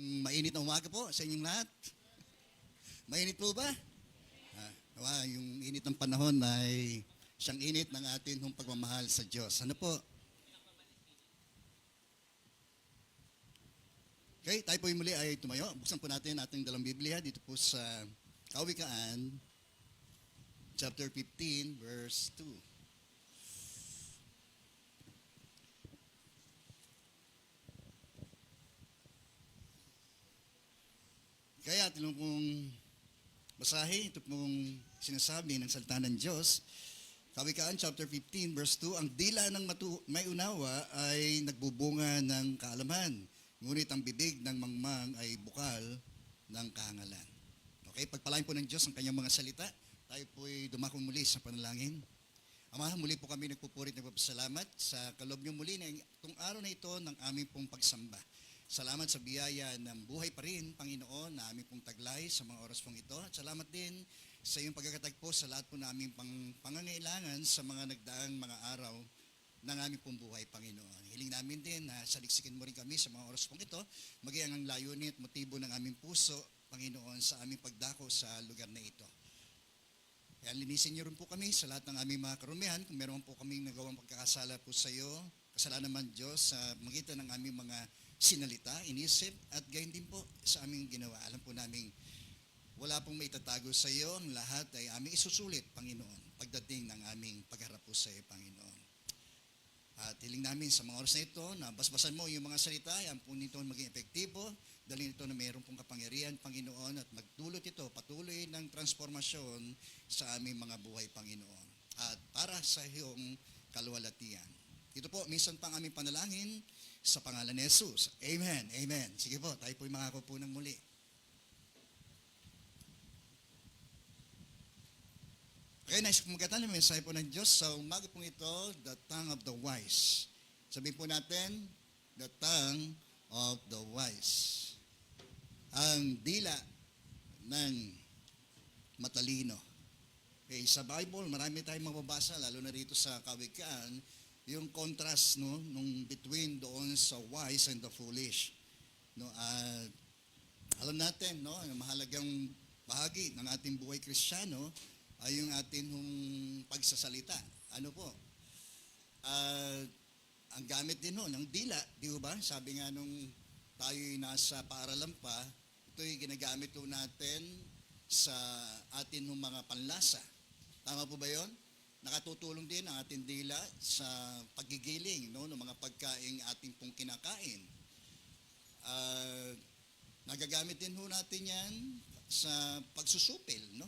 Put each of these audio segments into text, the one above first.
Mainit na umaga po sa inyong lahat. Mainit po ba? Yung init ng panahon ay siyang init ng ating pagmamahal sa Diyos. Ano po? Okay, tayo po muli ay tumayo. Buksan po natin ating dalang Biblia dito po sa Kawikaan, chapter 15, verse 2. Kaya atin pong basahin ito pong sinasabi ng salita ng Diyos. Kawikaan chapter 15 verse 2, ang dila ng may unawa ay nagbubunga ng kaalaman, ngunit ang bibig ng mangmang ay bukal ng kahangalan. Okay, pagpalain po ng Diyos ang kanyang mga salita. Tayo po'y dumako muli sa panalangin. Ama, muli po kami nagpupurit ng nagpapasalamat sa kaloob niyo muli na itong araw na ito ng aming pong pagsamba. Salamat sa biyaya ng buhay pa rin, Panginoon, na aming pong taglay sa mga oras pong ito. At salamat din sa iyong pagkakatagpo sa lahat po namin pangangailangan sa mga nagdaang mga araw ng aming pong buhay, Panginoon. Hiling namin din na saliksikin mo rin kami sa mga oras pong ito, maging ang layunin at motibo ng aming puso, Panginoon, sa aming pagdako sa lugar na ito. Kaya linisin niyo rin po kami sa lahat ng aming mga karumihan. Kung meron po kaming nagawang pagkakasala po sa iyo, kasalanan naman Diyos sa magitan ng aming mga sinalita, inisip, at gayon din po sa aming ginawa. Alam po namin, wala pong maitatago sa iyo. Ang lahat ay aming isusulit, Panginoon, pagdating ng aming pagharap po sa iyo, Panginoon. At hiling namin sa mga oras na ito, na basbasan mo yung mga salita, yan po nito maging epektibo, dahil ito na mayroon pong kapangyarihan, Panginoon, at magdulot ito, patuloy ng transformasyon sa aming mga buhay, Panginoon. At para sa iyong kaluwalhatian. Ito po, minsan pang aming panalangin, sa pangalan ni Jesus. Amen. Amen. Sige po, tayo po'y mangako po ng muli. Okay, nice kumagatan ng mensahe po ng Diyos sa umaga pong ito, the tongue of the wise. Sabihin po natin, the tongue of the wise. Ang dila ng matalino. Okay, sa Bible, marami tayong mababasa, lalo na rito sa Kawikaan, yung contrast nung between doon sa wise and the foolish. Alam natin, ang mahalagang bahagi ng ating buhay Kristiyano ay yung ating pagsasalita. Ano po? Ang gamit din ng dila, di ba? Sabi nga nung tayo'y nasa paaralan pa, ito'y ginagamit natin sa atin mga panlasa. Tama po ba yon? Nakatutulong din ang ating dila sa paggigiling ng mga pagkaing ating pong kinakain. Nagagamit din natin yan sa pagsusupil.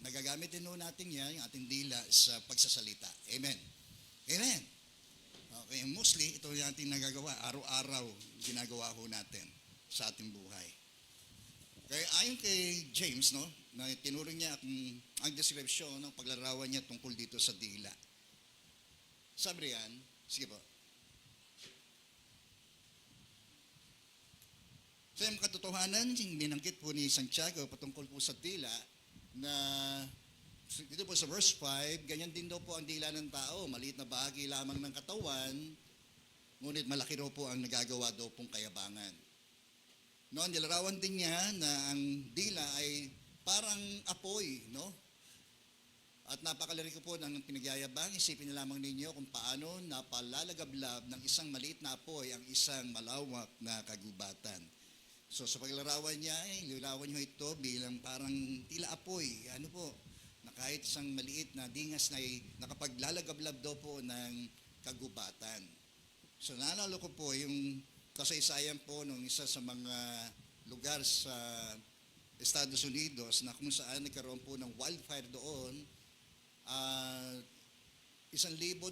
Nagagamit din natin yan, yung ating dila sa pagsasalita. Amen. Amen. Okay, mostly ito yung ating nagagawa, araw-araw ginagawa natin sa ating buhay. Kaya ayon kay James, na tinuring niya ang description ng paglarawan niya tungkol dito sa dila. Sabi riyan, sige po. So yung katotohanan, binanggit po ni Santiago patungkol po sa dila na dito po sa verse 5, ganyan din daw po ang dila ng tao, maliit na bahagi lamang ng katawan, ngunit malaki daw po ang nagagawa daw pong kayabangan. Nilarawan din niya na ang dila ay parang apoy, At napakalari ko po ng pinagyayabang, isipin na lamang ninyo kung paano napalalagablab ng isang maliit na apoy ang isang malawak na kagubatan. So sa paglarawan niya, larawan niyo ito bilang parang tila apoy, na kahit isang maliit na dingas na nakapaglalagablab daw po ng kagubatan. So naalala ko po yung kasaysayan po ng isa sa mga lugar sa Estados Unidos na kung saan nagkaroon po ng wildfire doon, 1,200,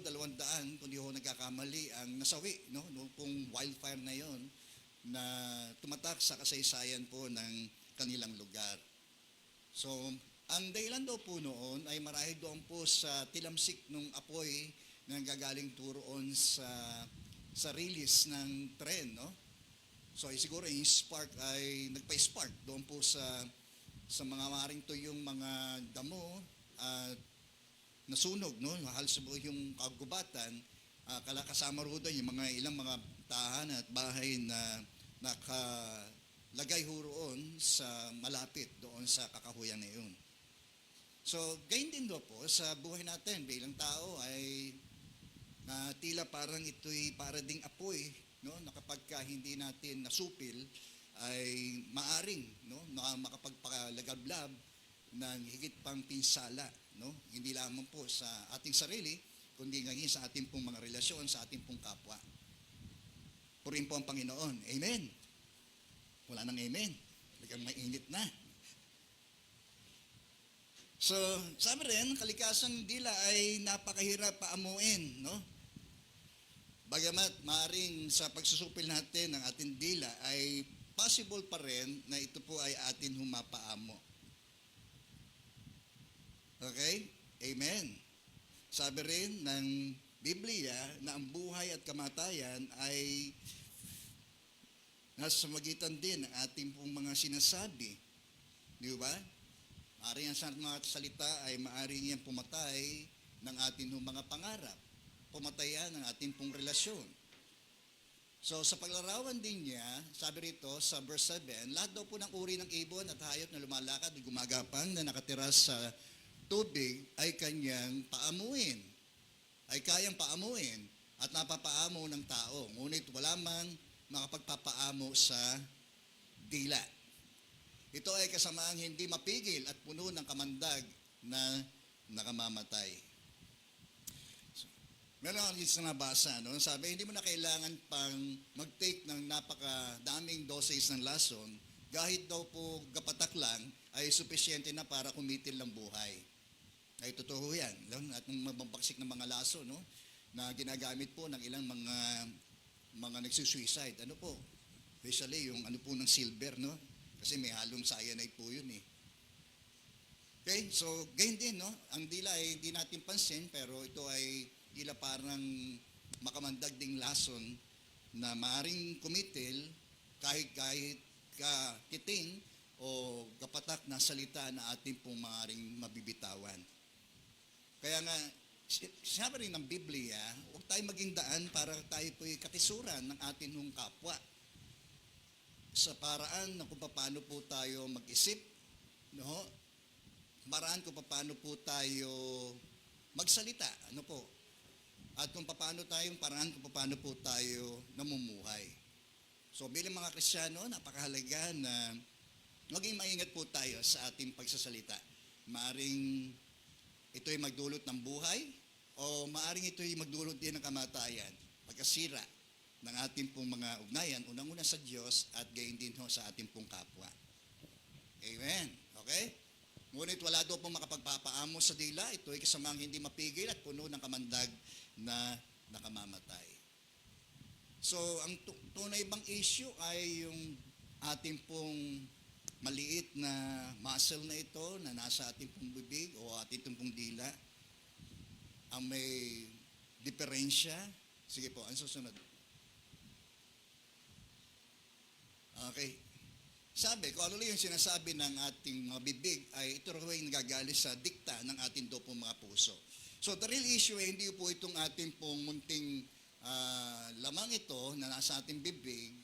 kung di ako nagkakamali, ang nasawi, noong pong wildfire na yon na tumatak sa kasaysayan po ng kanilang lugar. So, ang dahilan daw po noon ay marahil doon po sa tilamsik ng apoy na gagaling turoon sa release ng tren, So siguro yung spark ay nagpa-spark doon po sa mga maring tuyong mga damo at nasunog, halos yung kagubatan, kasama ro doon yung mga ilang mga tindahan at bahay na nakalagay ho roon sa malapit doon sa kakahuyan na yun. So, gayon din do po sa buhay natin bilang tao ay tila parang ito'y para ding apoy, no, na kapag hindi natin nasupil ay maaring, no, na makapagpalagablab ng higit pang pinsala, no, hindi lamang po sa ating sarili kundi ngayon sa ating pong mga relasyon, sa ating pong kapwa. Purihin po ang Panginoon. Amen. Wala nang amen. Talagang mainit na. So, sabi rin, kalikasan ng dila ay napakahirap paamuin, no? Bagamat maaring sa pagsusupil natin ng ating dila ay possible pa rin na ito po ay atin humapaamo. Okay? Amen. Sabi rin ng Biblia na ang buhay at kamatayan ay nasa magitan din ng ating pong mga sinasabi. Di ba? Maaring ang mga salita ay maaring yan pumatay ng ating mga pangarap. Pumatayan ng ating pong relasyon. So sa paglarawan din niya, sabi rito sa verse 7, lahat daw po ng uri ng ibon at hayop na lumalakad at gumagapang na nakatira sa tubig ay kanyang paamuin. Ay kayang paamuin at napapaamo ng tao. Ngunit wala mang makapagpapaamo sa dila. Ito ay kasamaang hindi mapigil at puno ng kamandag na nakamamatay. So, meron akong isang nabasa, no? Sabi, hindi mo na kailangan pang mag-take ng napakadaming doses ng lason, kahit daw po gapatak lang, ay sufisyente na para kumitil ng buhay. Ay totoo yan. At mababaksik ng mga laso, no, na ginagamit po ng ilang mga nagsusuicide. Ano po? Especially yung ano po ng silver, no? Kasi may halong cyanide po yun eh. Okay? So, gayon din, no? Ang dila ay hindi natin pansin, pero ito ay tila parang makamandag ding lason na maaring kumitil kahit kakiting o kapatak na salita na ating pong maaring mabibitawan. Kaya nga, sabi rin ng Biblia, huwag tayo maging daan para tayo po'y kakisuran ng ating nung kapwa. Sa paraan na kung paano po tayo mag-isip, no? Paraan kung paano po tayo magsalita, ano po? At kung paano paraan kung paano po tayo namumuhay. So bilang mga Kristiyano, napakahalaga na maging maingat po tayo sa ating pagsasalita. Maaring ito'y magdulot ng buhay o maaring ito'y magdulot din ng kamatayan, pagkasira ng ating pong mga ugnayan, unang-una sa Diyos at gayon din ho sa ating pong kapwa. Amen. Okay? Ngunit wala daw pong makapagpapaamo sa dila, ito'y kasamang hindi mapigil at puno ng kamandag na nakamamatay. So, ang tunay bang issue ay yung ating pong maliit na muscle na ito na nasa ating pong bibig o ating pong dila ang may diferensya. Sige po, ang susunod. Okay. Sabi, kung ano yung sinasabi ng ating mga bibig ay ito rin nagagaling sa dikta ng ating do pong mga puso. So the real issue ay hindi po itong ating pong munting lamang ito na nasa ating bibig,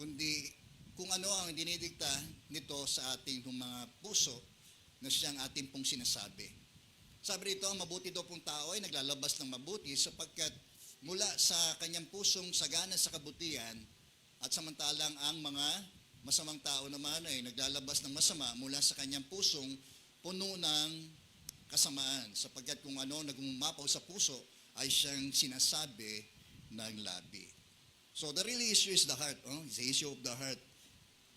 kundi kung ano ang dinidikta nito sa ating mga puso na siyang ating pong sinasabi. Sabi rito, ang mabuti daw pong tao ay naglalabas ng mabuti sapagkat mula sa kanyang pusong sagana sa kabutihan at samantalang ang mga masamang tao naman ay naglalabas ng masama mula sa kanyang pusong puno ng kasamaan sapagkat kung ano nagumapaw sa puso ay siyang sinasabi ng labi. So the real issue is the heart. It's the issue of the heart.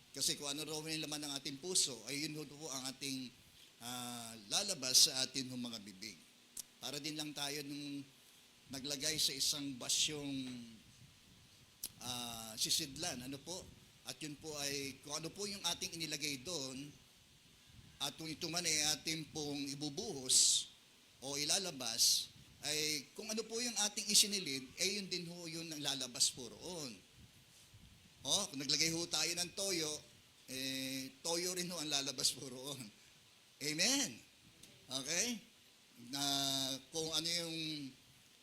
Kasi kung ano raw yung laman ng ating puso, ay yun po ang ating lalabas sa ating mga bibig. Para din lang tayo nung naglagay sa isang basyong sisidlan. Ano po? At yun po ay, kung ano po yung ating inilagay doon, at kung ito man ay ating pong ibubuhos o ilalabas, ay kung ano po yung ating isinilid, ay yun din ho yun ang lalabas po roon. Kung naglagay ho tayo ng toyo, toyo rin ho ang lalabas po roon. Amen? Okay? Na kung ano yung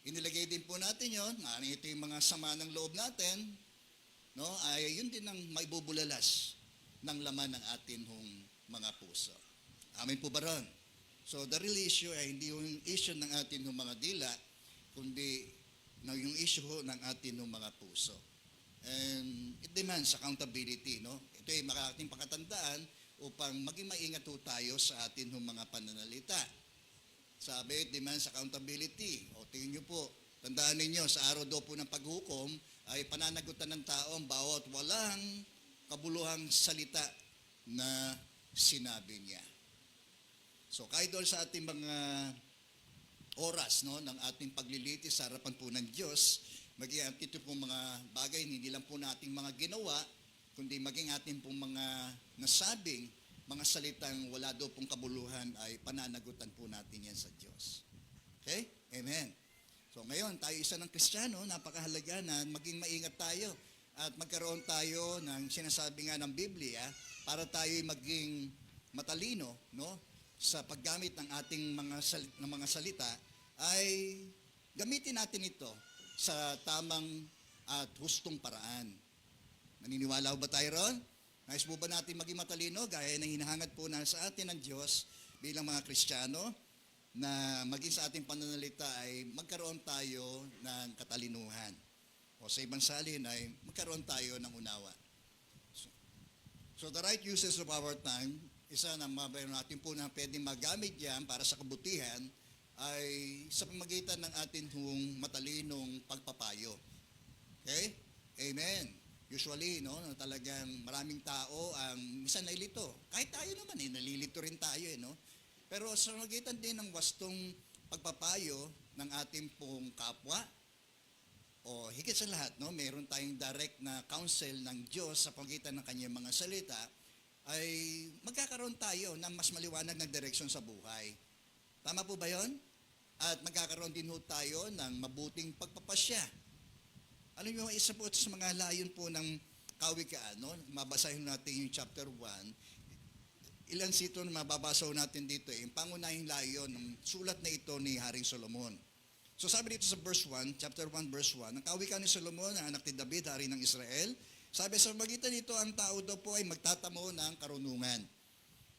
inilagay din po natin yon, ito yung mga sama ng loob natin, no, ay yun din ang maibubulalas ng laman ng atin hong mga puso. Amen po ba ron? So the real issue ay hindi yung issue ng atin hong mga dila, kundi yung issue ng atin hong mga puso. And it demands accountability, no? Ito ay ating pakatandaan upang maging maingat po tayo sa atin hong mga pananalita. Sabi, it demands accountability. O tingin nyo po, tandaan ninyo, sa araw daw po ng paghukom, ay pananagutan ng tao ang bawat walang kabuluhang salita na sinabi niya. So kahit doon sa ating mga oras, no, ng ating paglilitis sa harapan po ng Diyos, maging ito pong mga bagay, hindi lang po nating mga ginawa, kundi maging ating pong mga nasabing, mga salitang wala daw pong kabuluhan ay pananagutan po natin yan sa Diyos. Okay? Amen. So ngayon, tayo isa ng Kristiyano, napakahalaga na maging maingat tayo at magkaroon tayo ng sinasabi nga ng Biblia para tayo maging matalino, no, sa paggamit ng ating mga salita, ay gamitin natin ito sa tamang at hustong paraan. Naniniwala ba tayo ron? Nais po ba natin maging matalino gaya ng hinahangad po na sa atin ng Diyos bilang mga Kristiyano na maging sa ating pananalita ay magkaroon tayo ng katalinuhan. O sa ibang salin ay magkaroon tayo ng unawa. So the right uses of our time, isa na mabayan natin po na pwedeng magamit yan para sa kabutihan ay sa pamagitan ng atin hong matalinong pagpapayo. Okay? Amen. Usually, no, talagang maraming tao ang minsan nailito. Kahit tayo naman, nalilito rin tayo, no? Pero sa magitan din ng wastong pagpapayo ng ating pong kapwa, o higit sa lahat, no, meron tayong direct na counsel ng Diyos sa pagitan ng kanyang mga salita, ay magkakaroon tayo ng mas maliwanag na direksyon sa buhay. Tama po ba yon? At magkakaroon din ho tayo ng mabuting pagpapasya. Alam niyo, isa po sa mga layon po ng kawikaan, no? Mabasahin natin yung chapter 1. Ilan sito na mababasa natin dito, yung pangunahing layon ng sulat na ito ni Haring Solomon. So sabi dito sa verse 1, chapter 1, verse 1, ang kawikaan ni Solomon, ang anak ni David, hari ng Israel, sabi sa magitan nito, ang tao daw po ay magtatamo ng karunungan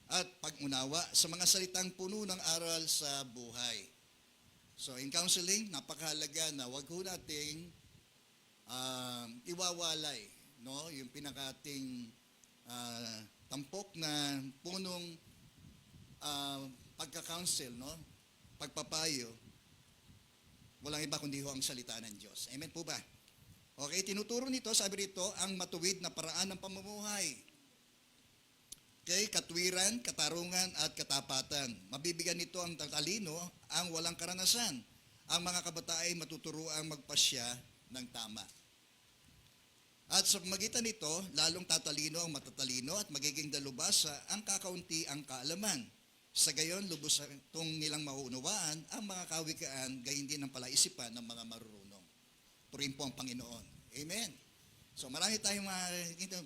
at pag-unawa sa mga salitang puno ng aral sa buhay. So in counseling, napakahalaga na wag ho nating iwawalay, no, yung pinakating tampok na punong pagka-counsel, no, pagpapayo, walang iba kundi ho ang salita ng Diyos. Amen po ba? Okay, tinuturo nito, sabi rito, ang matuwid na paraan ng pamumuhay. Okay, katwiran, katarungan at katapatan. Mabibigyan nito ang talino, ang walang karanasan. Ang mga kabataan ay matuturuang magpasya ng tama. At sa magitan nito, lalong tatalino ang matatalino at magiging dalubhasa ang kakaunti ang kaalaman. Sa gayon, lubos itong nilang maunawaan ang mga kawikaan, gayon din ang palaisipan ng mga marurunong. Purihin po ang Panginoon. Amen. So marami tayong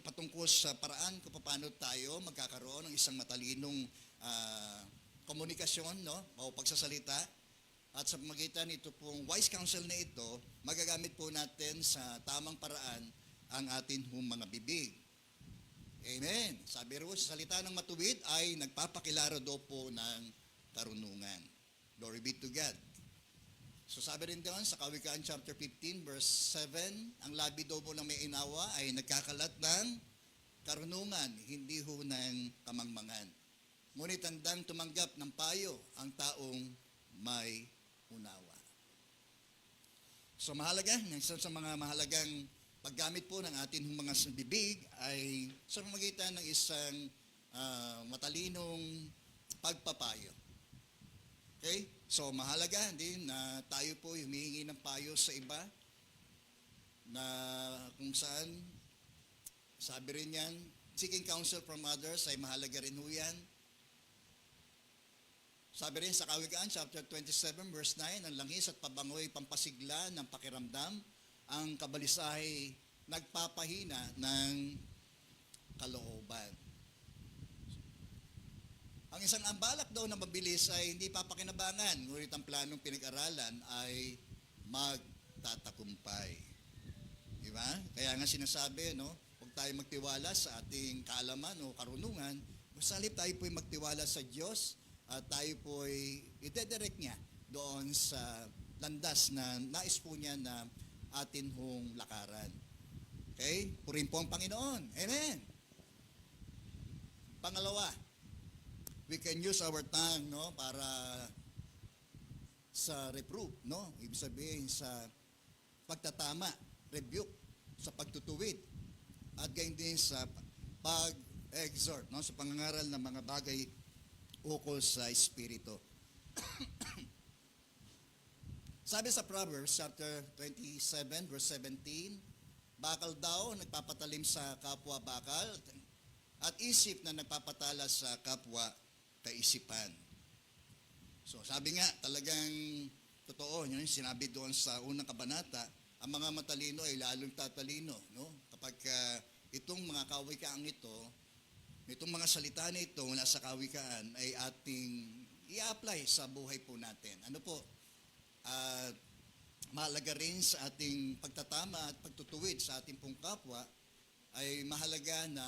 patungkol sa paraan kung paano tayo magkakaroon ng isang matalinong komunikasyon, no, o pagsasalita. At sa pamagitan ito pong wise counsel na ito, magagamit po natin sa tamang paraan ang atin hong mga bibig. Amen. Sabi ro, sa salita ng matuwid ay nagpapakilaro daw po ng karunungan. Glory be to God. So sabi rin doon sa Kawikaan chapter 15 verse 7, ang labi daw po ng may inawa ay nagkakalat ng karunungan, hindi ho ng kamangmangan. Ngunit handang tumanggap ng payo ang taong may unawa. So mahalaga, isa sa mga mahalagang paggamit po ng ating mga bibig ay sa pamamagitan ng isang matalinong pagpapayo. Okay? So mahalaga din na tayo po humihingi ng payo sa iba na kung saan, sabi rin yan, seeking counsel from others ay mahalaga rin ho yan. Sabi rin sa Kawikaan, chapter 27, verse 9, ang langis at pabangoy pampasigla ng pakiramdam, ang kabalisahe nagpapahina ng kalooban. Ang isang ambalak daw na mabilis ay hindi papakinabangan, ngunit ang planong pinag-aralan ay magtatagumpay. Di ba? Kaya nga sinasabi, no, huwag tayo magtiwala sa ating kaalaman o karunungan. Basta halip tayo po'y magtiwala sa Diyos at tayo po'y ide-direct niya doon sa landas na nais po niya na atin hong lakaran. Okay? Purin po ang Panginoon. Amen. Pangalawa, we can use our tongue, no, para sa reproof, no? Ibig sabihin sa pagtatama, rebuke, sa pagtutuwid, at gayon din sa pag-exhort, no? Sa pangangaral ng mga bagay ukol sa Espiritu. Sabi sa Proverbs chapter 27 verse 17, bakal daw nagpapatalim sa kapwa bakal at isip na nagpapatala sa kapwa kaisipan. So sabi nga, talagang totoo, yun, sinabi doon sa unang kabanata, ang mga matalino ay lalong tatalino. No? Kapag itong mga kawikaan ito, itong mga salita na ito mula sa kawikaan ay ating i-apply sa buhay po natin. Ano po? Mahalaga rin sa ating pagtatama at pagtutuwid sa ating pong kapwa ay mahalaga na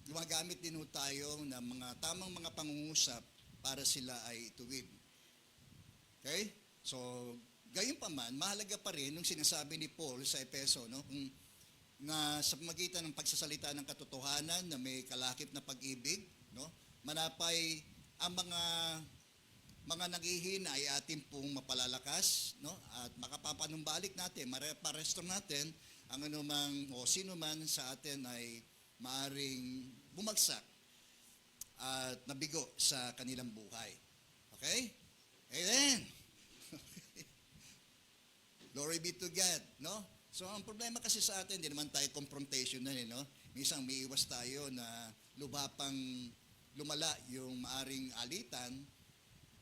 gumagamit din tayo ng mga tamang mga pangungusap para sila ay ituwid. Okay? So, gayon pa man, mahalaga pa rin nung sinasabi ni Paul sa Epeso, no? Na sa pamagitan ng pagsasalita ng katotohanan na may kalakip na pag-ibig, no? Manapay ang mga naghihina ay ating pong mapalalakas, no? At makapapanumbalik natin, mareparestore natin ang anumang o sino man sa atin ay maaring bumagsak at nabigo sa kanilang buhay. Okay? Amen. Glory be to God, no? So ang problema kasi sa atin, hindi naman tayo confrontational, no? Minsan umiiwas tayo na lubhapang lumala yung maaring alitan.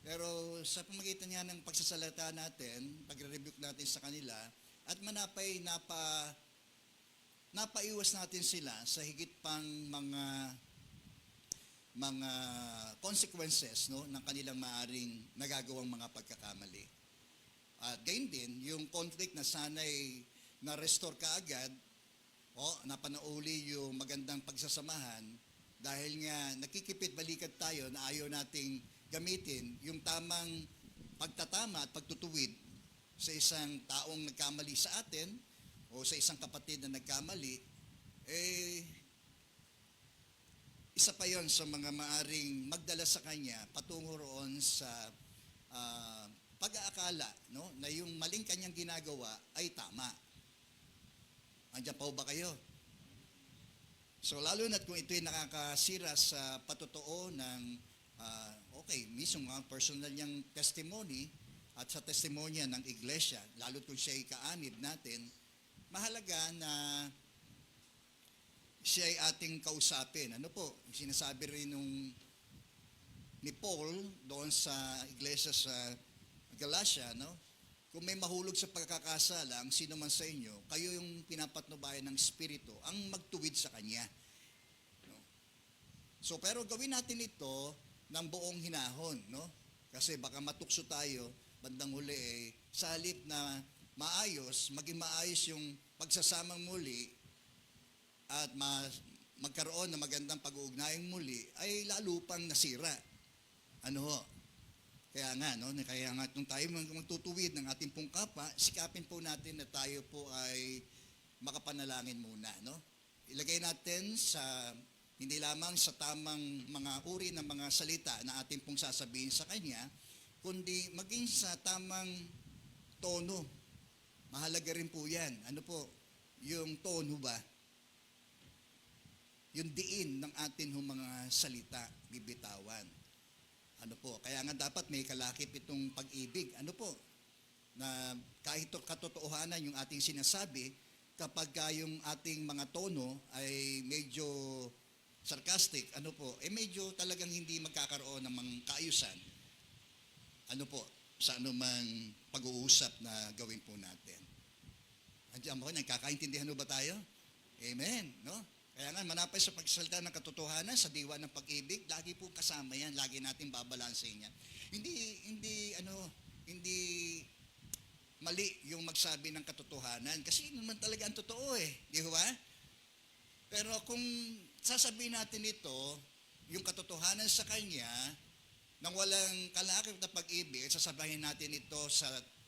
Pero sa pamagitan niya ng pagsasalita natin, pagre-rebuke natin sa kanila, at manapay napaiwas natin sila sa higit pang mga consequences, no, ng kanilang maaring nagagawang mga pagkakamali. At gayon din, yung conflict na sana'y na-restore kaagad, napanauli yung magandang pagsasamahan, dahil nga nakikipit-balikat tayo na ayaw nating gamitin yung tamang pagtatama at pagtutuwid sa isang taong nagkamali sa atin o sa isang kapatid na nagkamali, isa pa yon sa mga maaring magdala sa kanya patungo roon sa pag-aakala, no, na yung maling kanyang ginagawa ay tama. Andiyan pa ba kayo? So lalo na't kung ito'y nakakasira sa patotoo ng mismo mga personal niyang testimony at sa testimonya ng iglesia, lalo kung siya'y kaanib natin, mahalaga na siya'y ating kausapin. Ano po? Sinasabi rin ni Paul doon sa iglesia sa Galatia, no? Kung may mahulog sa pagkakasala, ang sino man sa inyo, kayo yung pinapatnubayan ng Espiritu, ang magtuwid sa Kanya. No? So, pero gawin natin ito ng buong hinahon, no? Kasi baka matukso tayo, bandang huli sa halip na maging maayos yung pagsasamang muli at magkaroon ng magandang pag-uugnayang muli, ay lalo pang nasira. Ano ho? Kaya nga, no? Kaya nga nung tayo magtutuwid ng ating pong kapwa, sikapin po natin na tayo po ay makapanalangin muna, no? Ilagay natin hindi lamang sa tamang mga uri ng mga salita na ating pong sasabihin sa Kanya, kundi maging sa tamang tono. Mahalaga rin po yan. Ano po? Yung tono ba? Yung diin ng atin mga salita, bibitawan. Ano po? Kaya nga dapat may kalakip itong pag-ibig. Ano po? Na kahit katotohanan yung ating sinasabi, kapag yung ating mga tono ay medyo sarcastic, ano po, medyo talagang hindi magkakaroon ng mga kaayusan. Ano po? Sa anumang pag-uusap na gawin po natin. Andiyan mo, nagkakaintindihan ba tayo? Amen, no? Kaya nga, manapay sa pagsasalita ng katotohanan, sa diwa ng pag-ibig, lagi po kasama yan, lagi natin babalansin yan. Hindi mali yung magsabi ng katotohanan. Kasi yun naman talaga ang totoo eh. Di ba? Pero kung sasabihin natin ito, yung katotohanan sa Kanya, nang walang kalakip na pag-ibig, sasabihin natin ito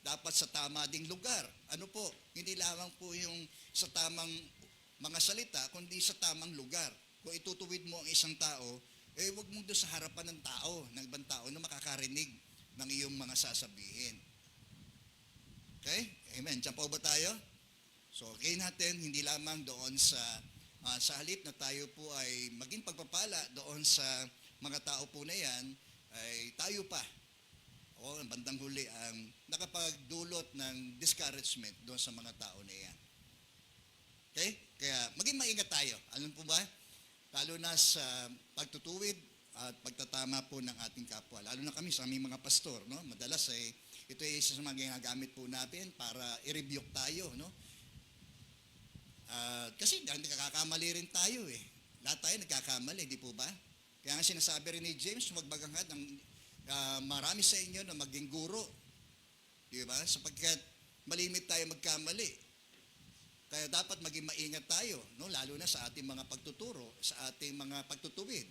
dapat sa tama ding lugar. Ano po? Hindi lamang po yung sa tamang mga salita, kundi sa tamang lugar. Kung itutuwid mo ang isang tao, huwag mo doon sa harapan ng tao, ng ibang tao na makakarinig ng iyong mga sasabihin. Okay? Amen. Diyan po ba tayo? So, okay natin, hindi lamang doon sa halip na tayo po ay maging pagpapala doon sa mga tao po na yan, ay tayo pa, o bandang huli, ang nakapagdulot ng discouragement doon sa mga tao na yan. Okay? Kaya maging maingat tayo. Alam po ba? Lalo na sa pagtutuwid at pagtatama po ng ating kapwa. Lalo na kami sa aming mga pastor, no? Madalas ay ito ay isa sa mga ginagamit po natin para i-rebuke tayo, no? Kasi nagkakamali rin tayo eh. Lahat tayo nagkakamali, di po ba? Kaya nga sinasabi rin ni James, magbaganghad ng marami sa inyo na maging guro. Di ba? Sapagkat malimit tayo magkamali. Kaya dapat maging maingat tayo, no? Lalo na sa ating mga pagtuturo, sa ating mga pagtutuwid.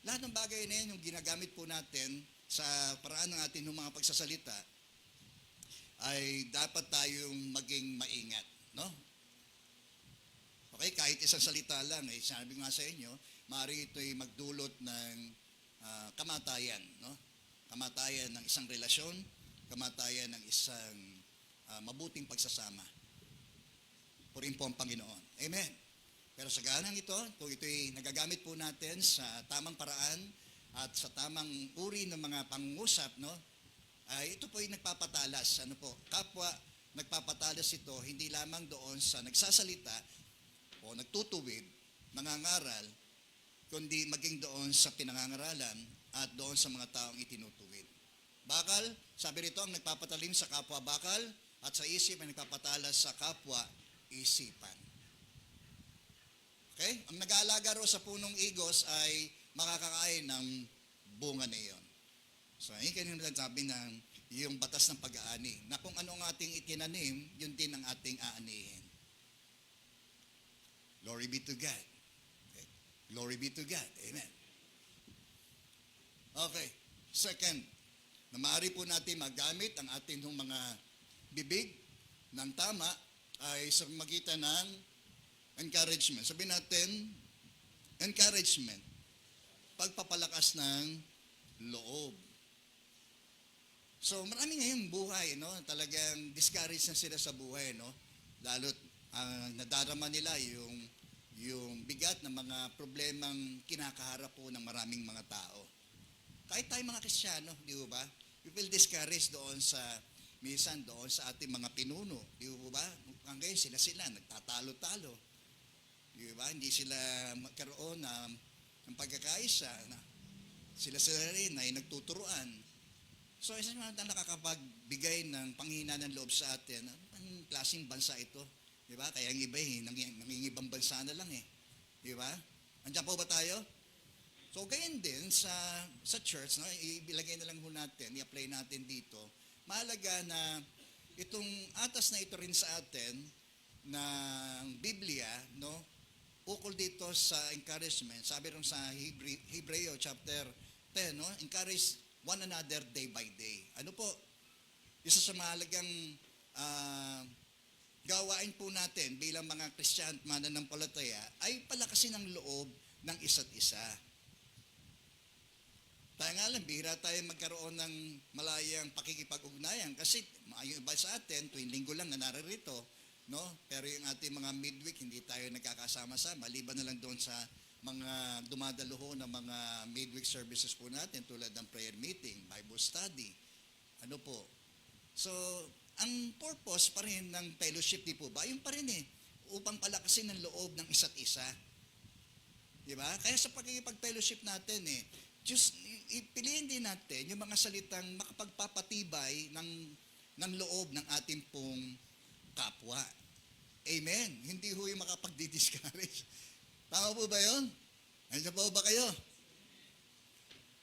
Lahat ng bagay na yan, yung ginagamit po natin sa paraan ng ating mga pagsasalita, ay dapat tayong maging maingat, no? Okay, kahit isang salita lang, sabi nga sa inyo, maaari ito'y magdulot ng kamatayan, no? Kamatayan ng isang relasyon, kamatayan ng isang mabuting pagsasama. Purihin po ang Panginoon. Amen. Pero sa ganang ito, kung ito'y nagagamit po natin sa tamang paraan at sa tamang uri ng mga pangungusap, no? Ito po ay nagpapatalas. Ano po? Kapwa nagpapatalas ito, hindi lamang doon sa nagsasalita o nagtutuwid, nangangaral, kundi maging doon sa pinangangaralan at doon sa mga taong itinutuwid. Bakal, sabi rito, ang nagpapatalim sa kapwa bakal at sa isip ay nagpapatalas sa kapwa isipan. Okay? Ang nag-aalaga ro sa punong igos ay makakakain ng bunga na iyon. So, yun kanina nagsabi ng yung batas ng pag-aani, na kung ano ang ating itinanim, yun din ang ating aanihin. Glory be to God. Okay. Glory be to God. Amen. Okay. Second, na maaari po natin magamit ang ating mga bibig ng tama ay sa magitan ng encouragement. Sabihin natin, encouragement. Pagpapalakas ng loob. So, marami ngayong buhay, no? Talagang discouraged na sila sa buhay, no? Lalo't nadarama nila yung bigat ng mga problemang kinakaharap po ng maraming mga tao. Kahit tayo mga Kristiyano, di ba? We feel discouraged doon minsan doon sa ating mga pinuno, di ba? Hanggang sila nagtatalo-talo. Di ba? Hindi sila magkaroon ng pagkakaisa. Sila rin ay nagtuturuan. So, isa naman nakakapagbigay ng panghina ng loob sa atin. Anong klaseng bansa ito? Di ba? Kaya ang iba nangingibang bansa na lang eh. Di ba? Andiyan po ba tayo? So, gayon din sa church, no? Ibilagay na lang ho natin, i-apply natin dito. Mahalaga na itong atas na ito rin sa atin ng Biblia, no? Ukol dito sa encouragement. Sabi rin sa Hebreo chapter 10, no? Encourage one another day by day. Ano po? Isa sa mahalagang gawain po natin bilang mga Christian at mananampalataya ay palakasin ang loob ng isa't isa. Tayo nga lang, bihira tayo magkaroon ng malayang pakikipag-ugnayan kasi yung iba sa atin, tuwing linggo lang na naririto, no? Pero yung ating mga midweek, hindi tayo nagkakasama-sama, maliban na lang doon sa mga dumadalo ng mga midweek services po natin tulad ng prayer meeting, Bible study. Ano po? So, ang purpose pa rin ng fellowship, di po ba? Yung pa rin upang palakasin ang loob ng isa't isa. Di ba? Kaya sa pagkikipag-fellowship natin just ipiliin din natin yung mga salitang makapagpapatibay ng loob ng ating pong kapwa. Amen. Hindi ho yung makapag-discourage. Tama po ba yun? Nandiyan po ba kayo?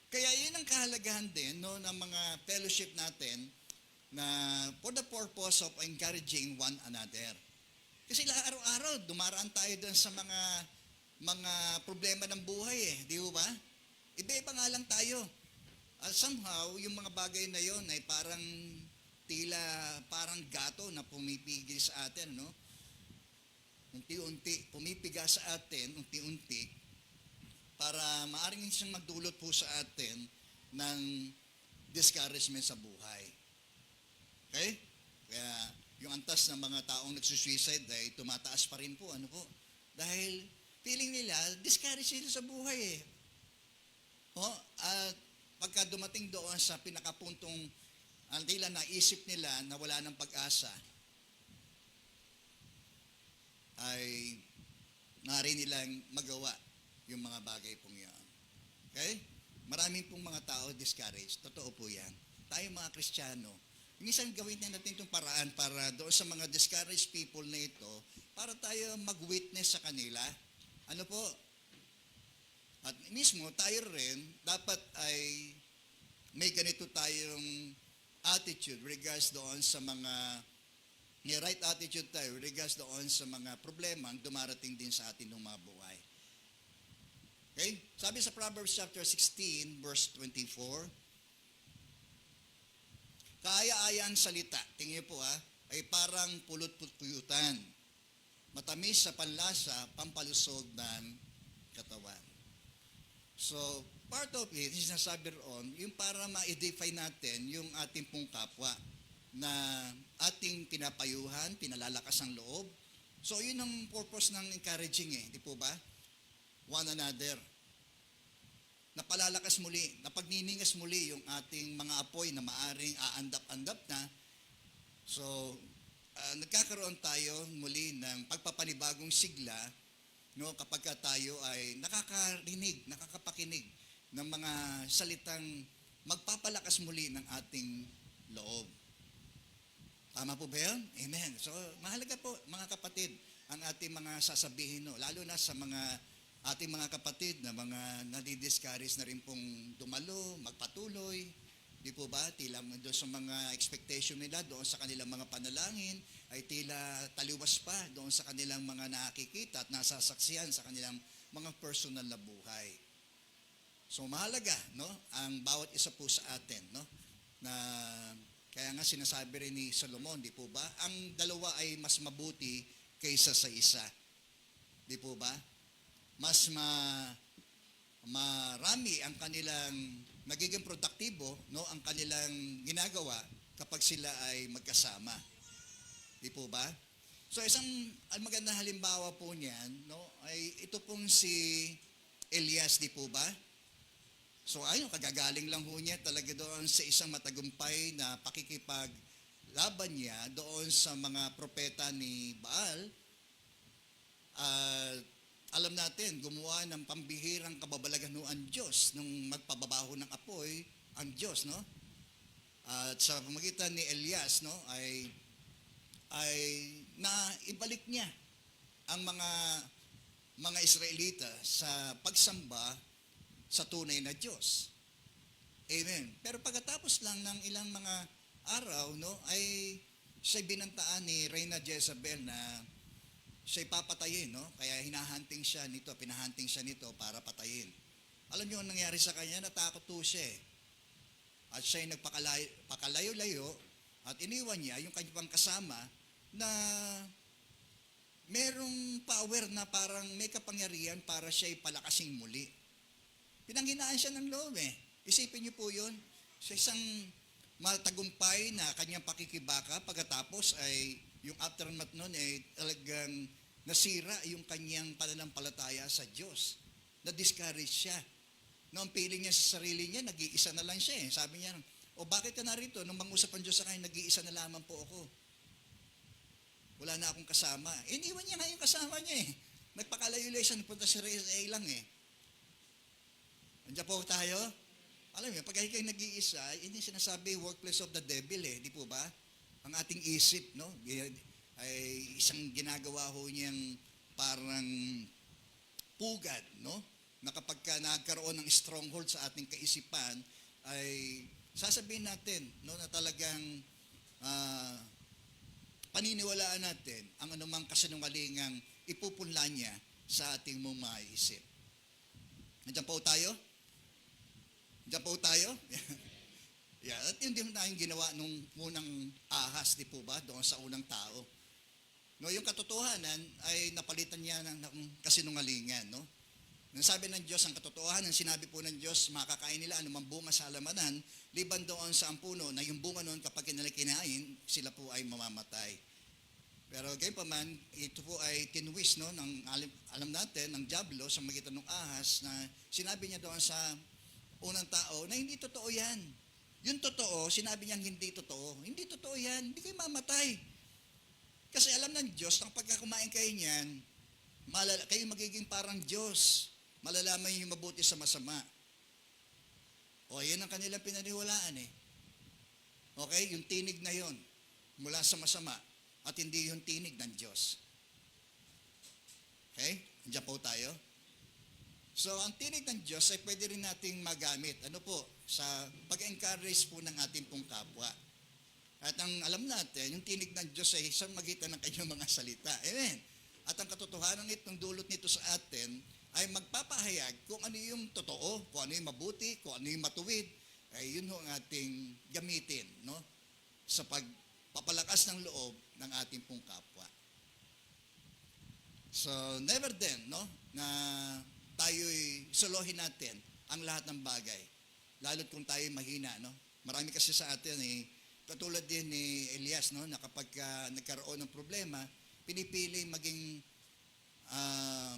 Kaya yun ang kahalagahan din, no, ng mga fellowship natin na for the purpose of encouraging one another. Kasi araw-araw, dumaraan tayo doon sa mga problema ng buhay di ba? Iba-iba nga lang tayo. Somehow, yung mga bagay na yon ay parang gato na pumipigil sa atin, no? Unti-unti, pumipiga sa atin, unti-unti, para maaring siyang magdulot po sa atin ng discouragement sa buhay. Okay? Kaya yung antas ng mga taong nagsusuicide ay tumataas pa rin po. Ano po? Dahil feeling nila, discouraged sila sa buhay At pagka dumating doon sa pinakapuntong tila naisip nila na wala ng pag-asa, ay maaari nilang magawa yung mga bagay pong yan. Okay? Maraming pong mga tao discouraged. Totoo po yan. Tayo mga Kristiyano, minsan gawin natin itong paraan para doon sa mga discouraged people na ito, para tayo mag-witness sa kanila. Ano po? At mismo, tayo rin, dapat ay may ganito tayong attitude regards doon sa may right attitude tayo regards doon sa mga problema ang dumarating din sa atin ng mga buhay. Okay? Sabi sa Proverbs chapter 16, verse 24, kaaya-ayang salita, tingin po ay parang pulot-puyutan, matamis sa panlasa, pampalusog ng katawan. So, part of it, sinasabi roon, yung para ma-define natin yung ating pong kapwa na ating pinapayuhan, pinalalakas ang loob. So, yun ang purpose ng encouraging di po ba? One another. Napalalakas muli, napagniningas muli yung ating mga apoy na maaring aandap-andap na. So, nagkakaroon tayo muli ng pagpapanibagong sigla, no, kapag tayo ay nakakapakinig ng mga salitang magpapalakas muli ng ating loob. Tama po ba yun? Amen. So, mahalaga po, mga kapatid, ang ating mga sasabihin, no? Lalo na sa mga ating mga kapatid na mga nadidiscourage na rin pong dumalo, magpatuloy, di po ba? Tila doon sa mga expectation nila, doon sa kanilang mga panalangin, ay tila taliwas pa doon sa kanilang mga nakikita at nasasaksihan sa kanilang mga personal na buhay. So, mahalaga, no? Ang bawat isa po sa atin, no? Na kaya nga sinasabi rin ni Solomon, di po ba? Ang dalawa ay mas mabuti kaysa sa isa. Di po ba? Mas marami ang kanilang nagiging produktibo, no, ang kanilang ginagawa kapag sila ay magkasama. Di po ba? So isang magandang halimbawa po niyan, no, ay ito pong si Elias, di po ba? So ayun, kagagaling lang ho niya talaga doon sa isang matagumpay na pakikipaglaban niya doon sa mga propeta ni Baal. Alam natin, gumawa ng pambihirang kababalaghan ang Diyos nung magpababaho ng apoy ang Diyos, no? At sa pamagitan ni Elias, no, ay naibalik niya ang mga Israelita sa pagsamba sa tunay na Diyos. Amen. Pero pagkatapos lang ng ilang mga araw, no, ay siya'y binantaan ni Reyna Jezebel na siya'y papatayin, no? Kaya pinahunting siya nito para patayin. Alam niyo ang nangyari sa kanya? Natakot po siya At siya'y nagpakalayo-layo at iniwan niya yung kanyang kasama na merong power na parang may kapangyarihan para siya'y palakasing muli. Pinanghinaan siya ng loob Isipin niyo po yun. Sa isang matagumpay na kanyang pakikibaka, pagkatapos ay yung aftermath nun ay talagang nasira yung kanyang pananampalataya sa Diyos. Na-discourage siya. No, ang feeling niya sa sarili niya, nag-iisa na lang siya Sabi niya, bakit ka narito? Nung mangusap ang Diyos sa kanya, nag-iisa na lamang po ako. Wala na akong kasama. Iniwan niya nga yung kasama niya Nagpakalayo-layo siya, napunta sa lang Andiyan po tayo. Alam niyo, pag kayo nag-iisa, hindi sinasabi workplace of the devil di po ba? Ang ating isip, no? Ay isang ginagawa ho niyang parang pugad, no? Na kapag nagkaroon ng stronghold sa ating kaisipan, ay sasabihin natin, no, na talagang ah, paniniwalaan natin ang anumang kasinungalingang ipupunla niya sa ating mong maiisip. Nandiyan po tayo? Nandiyan po tayo? Yeah, at yun din tayong ginawa nung unang ahas, di po ba, doon sa unang tao. No, yung katotohanan ay napalitan niya ng kasinungalingan, no? Nang sabi ng Diyos, ang katotohanan, sinabi po ng Diyos, makakain nila anumang bunga sa halamanan, liban doon sa ampuno, na yung bunga noon kapag kinain, sila po ay mamamatay. Pero gayon pa man, ito po ay tinwist, no, ng, alam natin, ng diablo sa magitan ng ahas, na sinabi niya doon sa unang tao na hindi totoo yan. Yung totoo, sinabi niyang hindi totoo. Hindi totoo yan, hindi kayo mamatay. Kasi alam ng Diyos, nang pagka kumain kayo niyan, kayo magiging parang Diyos. Malalaman niyo yung mabuti sa masama. O, yan ang kanilang pinaniwalaan eh. Okay, yung tinig na yon mula sa masama at hindi yung tinig ng Diyos. Okay, andiyan po tayo. So, ang tinig ng Diyos ay pwede rin nating magamit. Ano po? Sa pag-encourage po ng ating pong kapwa. At ang alam natin, yung tinig ng Diyos ay isang magitan ng kanyang mga salita. Amen. At ang katotohanan nitong dulot nito sa atin ay magpapahayag kung ano yung totoo, kung ano yung mabuti, kung ano yung matuwid. Ay yun ang ating gamitin, no? Sa pagpapalakas ng loob ng ating pong kapwa. So, never then, no? Na tayo'y solohin natin ang lahat ng bagay. Lalo't kung tayo'y mahina, no? Marami kasi sa atin, katulad din ni Elias, no? Na kapag nagkaroon ng problema, pinipili maging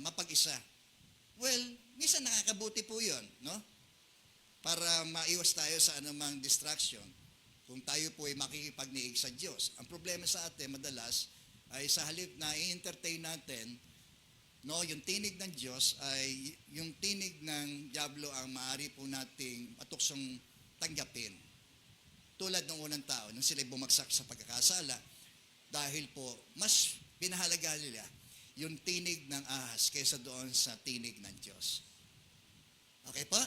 mapag-isa. Well, minsan nakakabuti po yun, no? Para maiwas tayo sa anumang distraction. Kung tayo po ay makikipagniig sa Diyos. Ang problema sa atin, madalas, ay sa halip na i-entertain natin, no, yung tinig ng Diyos ay yung tinig ng diablo ang maaari po nating matuksong tanggapin. Tulad ng unang tao, nung sila'y bumagsak sa pagkakasala, dahil po mas pinahalaga nila yung tinig ng ahas kaysa doon sa tinig ng Diyos. Okay po?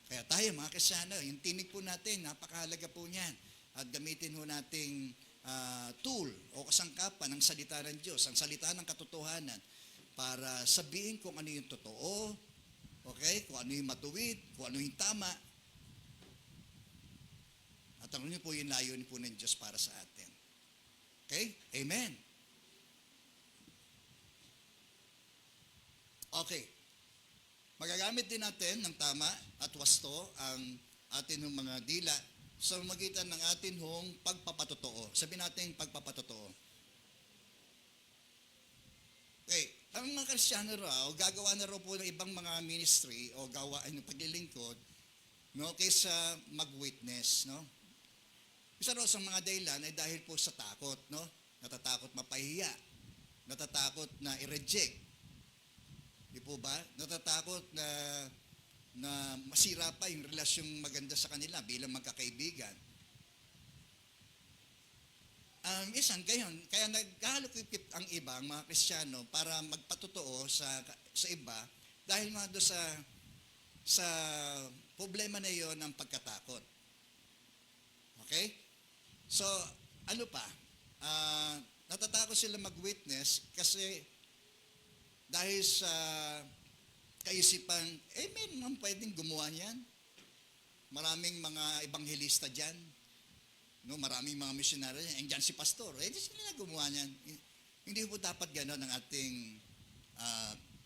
Kaya tayo mga Kristiyano, yung tinig po natin, napakahalaga po niyan. At gamitin ho nating tool o kasangkapan ng salita ng Diyos, ang salita ng katotohanan, para sabihin kung ano yung totoo, okay? Kung ano yung matuwid, kung ano yung tama. At ano po yung layunin po ng Diyos para sa atin. Okay? Amen. Okay. Magagamit din natin ng tama at wasto ang atin ng mga dila sa magitan ng atin hong pagpapatotoo. Sabi natin pagpapatotoo. Okay, ang mga Kristiyano raw, gagawa na raw po ng ibang mga ministry o gawain ng paglilingkod, no, kaysa mag-witness, no? Isa raw sa mga dahilan ay dahil po sa takot, no? Natatakot mapahiya, natatakot na i-reject. Di po ba? Natatakot na masira pa yung relasyong maganda sa kanila bilang magkakaibigan. Isang gayon, kaya naghalukipip ang iba, ang mga Kristiyano, para magpatotoo sa iba dahil nga doon sa problema na yon ng pagkatakot. Okay? So, ano pa? Natatakot sila mag-witness kasi dahil sa kaisipan, meron pwedeng gumawa niyan. Maraming mga ebanghelista dyan. No, maraming mga missionary, andyan si pastor, di sila na gumawa niyan. Hindi po dapat gano'n ang ating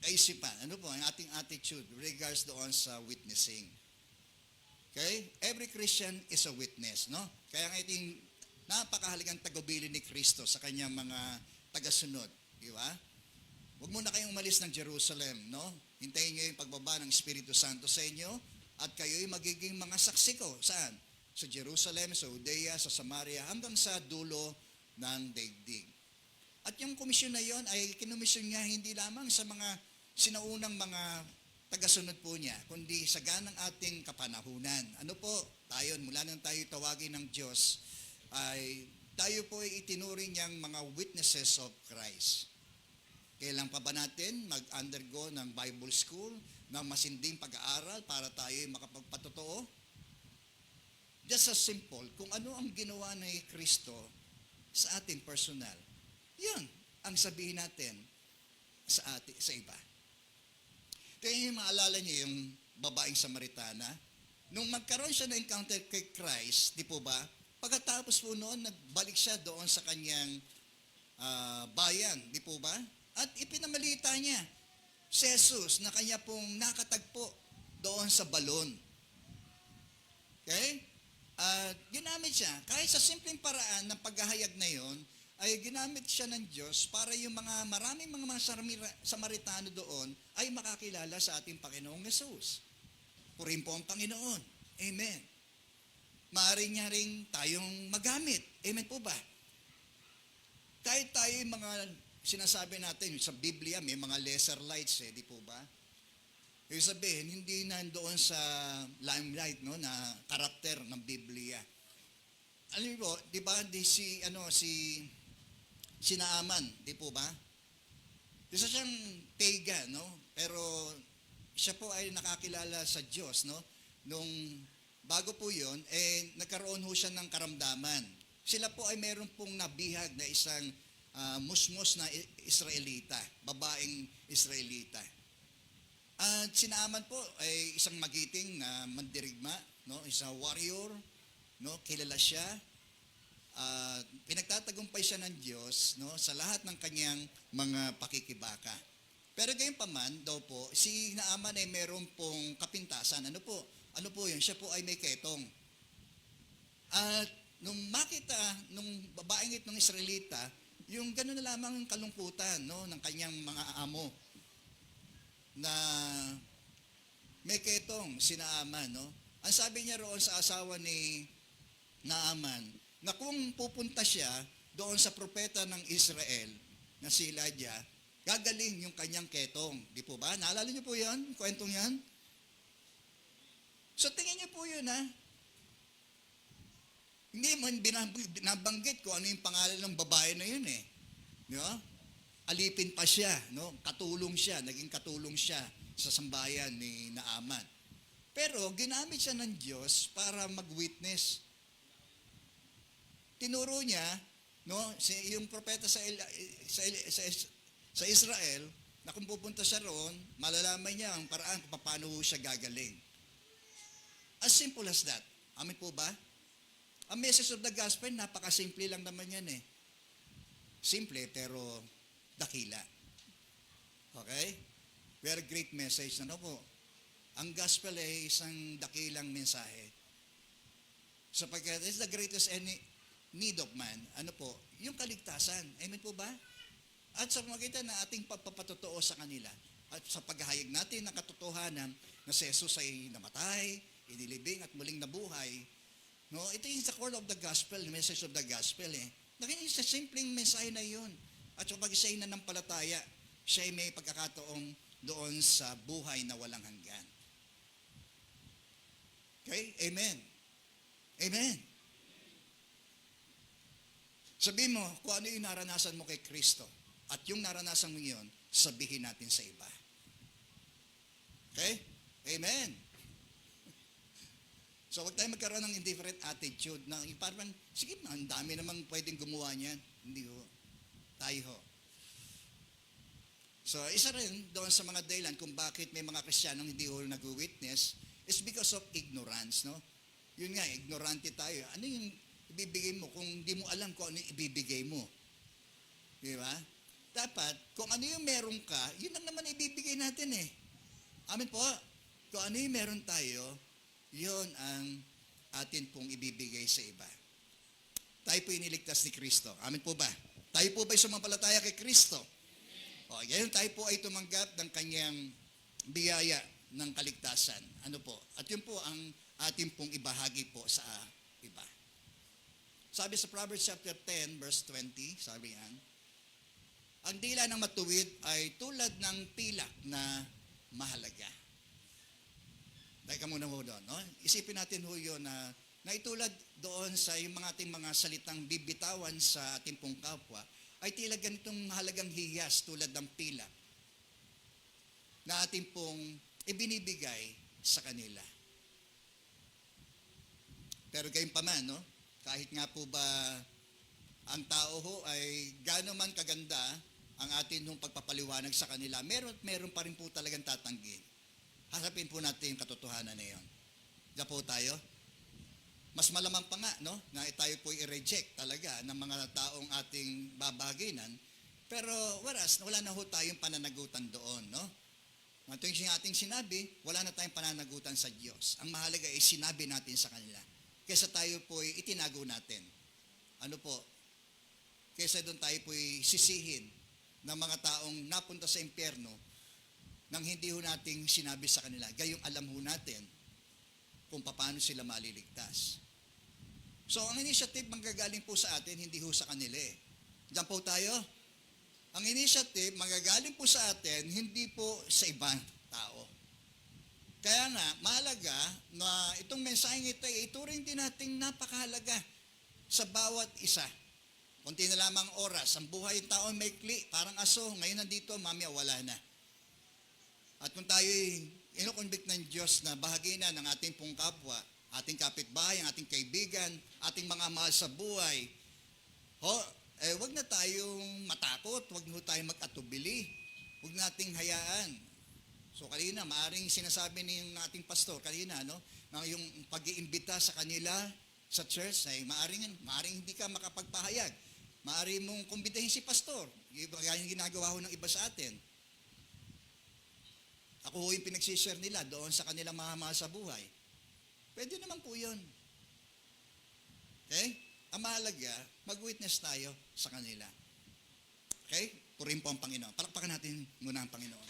kaisipan. Ano po, ang ating attitude regards doon sa witnessing. Okay? Every Christian is a witness, no? Kaya nga iting napakahalagang tagubilin ni Kristo sa kanyang mga tagasunod. Di ba? Huwag muna kayong umalis ng Jerusalem, no? Hintayin niyo yung pagbaba ng Espiritu Santo sa inyo at kayo'y magiging mga saksi ko. Saan? Sa Jerusalem, sa Judea, sa Samaria, hanggang sa dulo ng daigdig. At yung komisyon na yon ay kinomisyon niya hindi lamang sa mga sinaunang mga tagasunod po niya, kundi sa ganang ating kapanahunan. Ano po? Tayo, mula nang tayo tawagin ng Diyos, ay tayo po ay itinuring niyang mga witnesses of Christ. Kailan pa ba natin mag-undergo ng Bible School, ng masinding pag-aaral para tayo ay makapagpatotoo? Just as simple, kung ano ang ginawa ni Kristo sa atin personal. Yun ang sabihin natin sa iba. Kaya yung maalala niyo yung babaeng Samaritana, nung magkaroon siya ng encounter kay Christ, di po ba? Pagkatapos po noon, nagbalik siya doon sa kanyang bayan, di po ba? At ipinamalita niya si Jesus na kanya pong nakatagpo doon sa balon. Okay? At ginamit siya, kahit sa simpleng paraan ng paghahayag na yon, ay ginamit siya ng Diyos para yung maraming mga Samaritano doon ay makakilala sa ating Panginoong Jesus. Purihin po ang Panginoon. Amen. Maaari niya rin tayong magamit. Amen po ba? Kahit tayo yung mga sinasabi natin, sa Biblia may mga lesser lights di po ba? Ibig sabihin, hindi nandoon sa limelight na karakter ng Biblia. Alam niyo po, di ba, si Naaman, di po ba? Isa siyang pagan, pero siya po ay nakakilala sa Diyos, nung bago po yun, nagkaroon ho siya ng karamdaman. Sila po ay meron pong nabihag na isang musmos na Israelita, babaeng Israelita. At si Naaman po ay isang magiting na mandirigma, isang warrior, kilala siya. Pinagtatagumpay siya ng Diyos sa lahat ng kanyang mga pakikibaka. Pero gayunpaman daw po, si Naaman ay meron pong kapintasan. Ano po yun? Siya po ay may ketong. At nung makita nung babaeng itong Israelita, yung gano'n na lamang ang kalungkutan ng kanyang mga amo na may ketong si Naaman. Ang sabi niya roon sa asawa ni Naaman, na kung pupunta siya doon sa propeta ng Israel na si Elijah, gagaling yung kanyang ketong. Di po ba? Naalala niyo po yan? Kwentong yan? So tingin niyo po yun Hindi man binabanggit ko ano yung pangalan ng babae na yun Di ba? Alipin pa siya, naging katulong siya sa sambayan ni Naaman. Pero ginamit siya ng Diyos para mag-witness. Tinuro niya, yung propeta sa Israel, na kung pupunta siya roon, malalaman niya ang paraan kung paano siya gagaling. As simple as that. Amin po ba? Ang message of the gospel, napakasimple lang naman yan Simple, pero dakila. Okay? Very great message. Po? Ang gospel ay isang dakilang mensahe. Sapagkat it's the greatest need of man. Yung kaligtasan. Amen po ba? At sa magitan na ating pagpapatotoo sa kanila, at sa paghahayag natin ng katotohanan na si Jesus ay namatay, inilibing at muling nabuhay, ito yung the core of the gospel, the message of the gospel Nakinig sa simpleng mensahe na yun. At sa pag siya ay nanampalataya, siya ay may pagkakataong doon sa buhay na walang hanggan. Okay? Amen. Amen. Sabihin mo, kung ano yung naranasan mo kay Kristo, at yung naranasan mo yun, sabihin natin sa iba. Okay? Amen. So, huwag tayo magkaroon ng indifferent attitude na parang, sige, ang dami namang pwedeng gumawa niyan. Hindi ho. Tayo ho. So, isa rin doon sa mga dahilan kung bakit may mga Kristiyanong hindi ho nag-witness is because of ignorance, Yun nga, ignorante tayo. Ano yung ibibigay mo kung hindi mo alam kung ano yung ibibigay mo? Di ba? Dapat, kung ano yung meron ka, yun lang naman ibibigay natin Amin po. Kung ano yung meron tayo, yun ang atin pong ibibigay sa iba. Tayo po iniligtas ni Kristo. Amin po ba? Tayo po ba'y sumampalataya kay Kristo? O, ngayon tayo po ay tumanggap ng kanyang biyaya ng kaligtasan. At yun po ang atin pong ibahagi po sa iba. Sabi sa Proverbs chapter 10, verse 20, sabi yan, ang dila ng matuwid ay tulad ng pilak na mahalaga. Teka muna ho doon. Isipin natin ho yun na itulad doon sa yung mga ating mga salitang bibitawan sa ating pong kapwa, ay tila ganitong mahalagang hiyas tulad ng pilak na ating pong ibinibigay sa kanila. Pero gayon pa man, kahit nga po ba ang tao ho ay gaano man kaganda ang atin hong pagpapaliwanag sa kanila, meron pa rin po talagang tatanggi. Harapin po natin yung katotohanan na yun. Diyan po tayo. Mas malamang pa nga, no, na tayo po i-reject talaga ng mga taong ating babaginan. Pero whereas, wala na ho tayong pananagutan doon, no? Ito yung ating sinabi, wala na tayong pananagutan sa Diyos. Ang mahalaga ay sinabi natin sa kanila. Kesa tayo po itinago natin. Ano po? Kesa doon tayo po sisihin ng mga taong napunta sa impyerno nang hindi ho nating sinabi sa kanila. Gayong alam ho natin kung paano sila maliligtas. So, ang initiative manggagaling po sa atin, hindi ho sa kanila eh. Diyan po tayo. Ang initiative manggagaling po sa atin, hindi po sa ibang tao. Kaya nga, mahalaga na itong mensaheng ito, ituring din nating napakahalaga sa bawat isa. Kunti na lamang oras, ang buhay ng tao maikli, parang aso, ngayon nandito, mamaya wala na. At kung tayo inukonvict ng Diyos na bahagi na ng ating pong kapwa, ating kapitbahay, ang ating kaibigan, ating mga mahal sa buhay, wag na tayong matakot, wag na tayong mag-atubili, wag nating hayaan. So kanina, maaring sinasabi ng ating pastor kanina, no, yung pag-iimbita sa kanila sa church, ay maaring hindi ka makapagpahayag. Maaring mong kumbitahin si pastor, gaya yung ginagawa ho ng iba sa atin. Ako ho yung pinagsishare nila doon sa kanilang mga mahal sa buhay. Pwede naman po yun. Okay? Ang mahalaga, mag-witness tayo sa kanila. Okay? Purihin po ang Panginoon. Palakpakan natin muna ang Panginoon.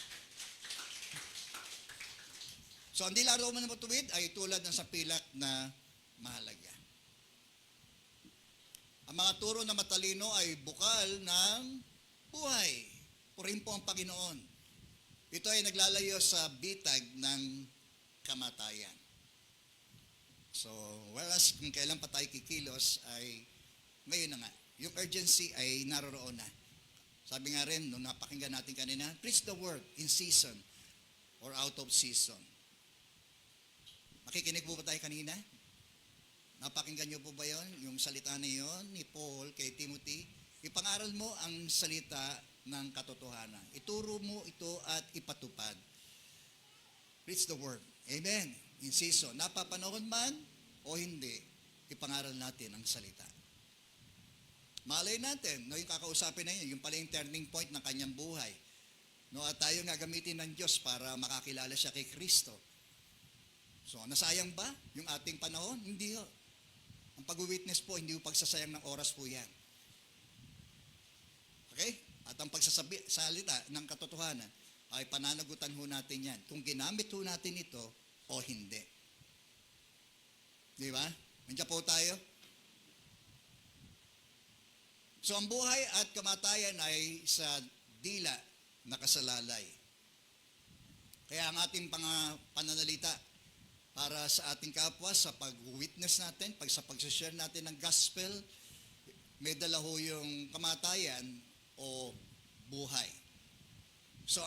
So, ang dila raw ng matuwid ay tulad ng sa pilak na mahalaga. Ang mga turo na matalino ay bukal ng buhay. Purihin po ang Panginoon. Ito ay naglalayo sa bitag ng kamatayan. So, whereas kung kailan pa tayo kikilos ay ngayon na nga. Yung urgency ay naroroon na. Sabi nga rin, nung napakinggan natin kanina, preach the word in season or out of season. Makikinig po ba tayo kanina? Napakinggan niyo po ba yon? Yung salita na yon ni Paul kay Timothy? Ipangaral mo ang salita ng katotohanan. Ituro mo ito at ipatupad. Preach the word. Amen. In season. Napapanahon man o hindi, ipangaral natin ang salita. Malay natin, no, yung kakausapin na yun, yung pala yung turning point ng kanyang buhay. No, at tayo nga gamitin ng Diyos para makakilala siya kay Kristo. So, nasayang ba yung ating panahon? Hindi ho. Ang pag-witness po, hindi ho pagsasayang ng oras po yan. Okay? At ang salita ng katotohanan ay pananagutan ho natin yan. Kung ginamit ho natin ito o hindi. Di ba? Nandiyan po tayo. So, ang buhay at kamatayan ay sa dila nakasalalay. Kaya ang ating pananalita para sa ating kapwa, sa pag-witness natin, sa pag-share natin ng gospel, may dala ho yung kamatayan o buhay. So,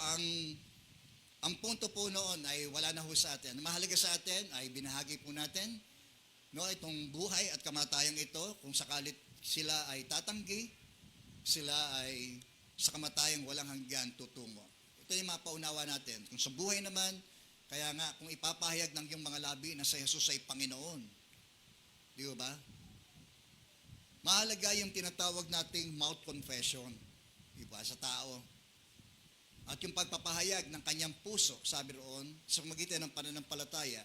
ang punto po noon ay wala na ho sa atin. Ang mahalaga sa atin ay binahagi po natin, no, itong buhay at kamatayang ito, kung sakalit sila ay tatanggi, sila ay sa kamatayang walang hanggan tutungo. Ito yung mapaunawa natin. Kung sa buhay naman, kaya nga kung ipapahayag ng iyong mga labi na sa Jesus ay Panginoon, di ba? Mahalaga yung tinatawag nating mouth confession, di ba, sa tao. At yung pagpapahayag ng kanyang puso, sabi roon, sa magitan ng pananampalataya,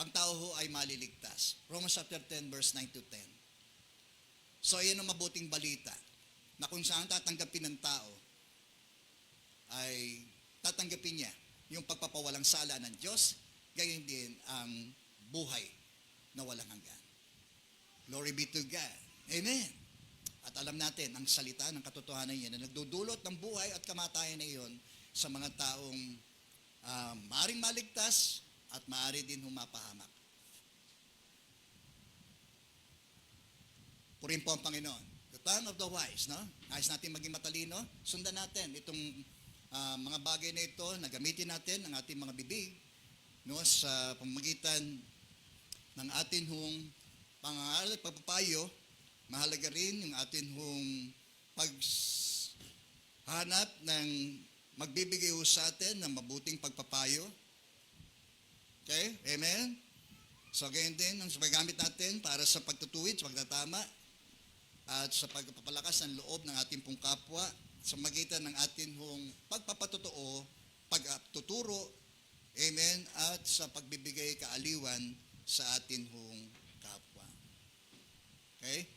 ang tao ho ay maliligtas. Romans chapter 10, verse 9 to 10. So, yan ang mabuting balita, na kung saan tatanggapin ng tao, ay tatanggapin niya yung pagpapawalang sala ng Diyos, gayon din ang buhay na walang hanggan. Glory be to God. Amen. At alam natin, ang salita ng katotohanan yan na nagdudulot ng buhay at kamatayan na iyon sa mga taong maaring maligtas at maari din humapahamak. Purihin po ang Panginoon. The tongue of the wise, no? Nais natin maging matalino, sundan natin itong mga bagay na ito na gamitin natin ang ating mga bibig, no, sa pamamagitan ng ating hong pangangaral at pagpapayo Mahalaga rin yung atin hong paghanap ng magbibigay ho sa atin ng mabuting pagpapayo. Okay? Amen? So, ganyan din ang paggamit natin para sa pagtutuwid, sa pagtatama, at sa pagpapalakas ng loob ng ating pong kapwa sa magitan ng atin hong pagpapatotoo, pagtuturo, amen, at sa pagbibigay kaaliwan sa atin hong kapwa. Okay?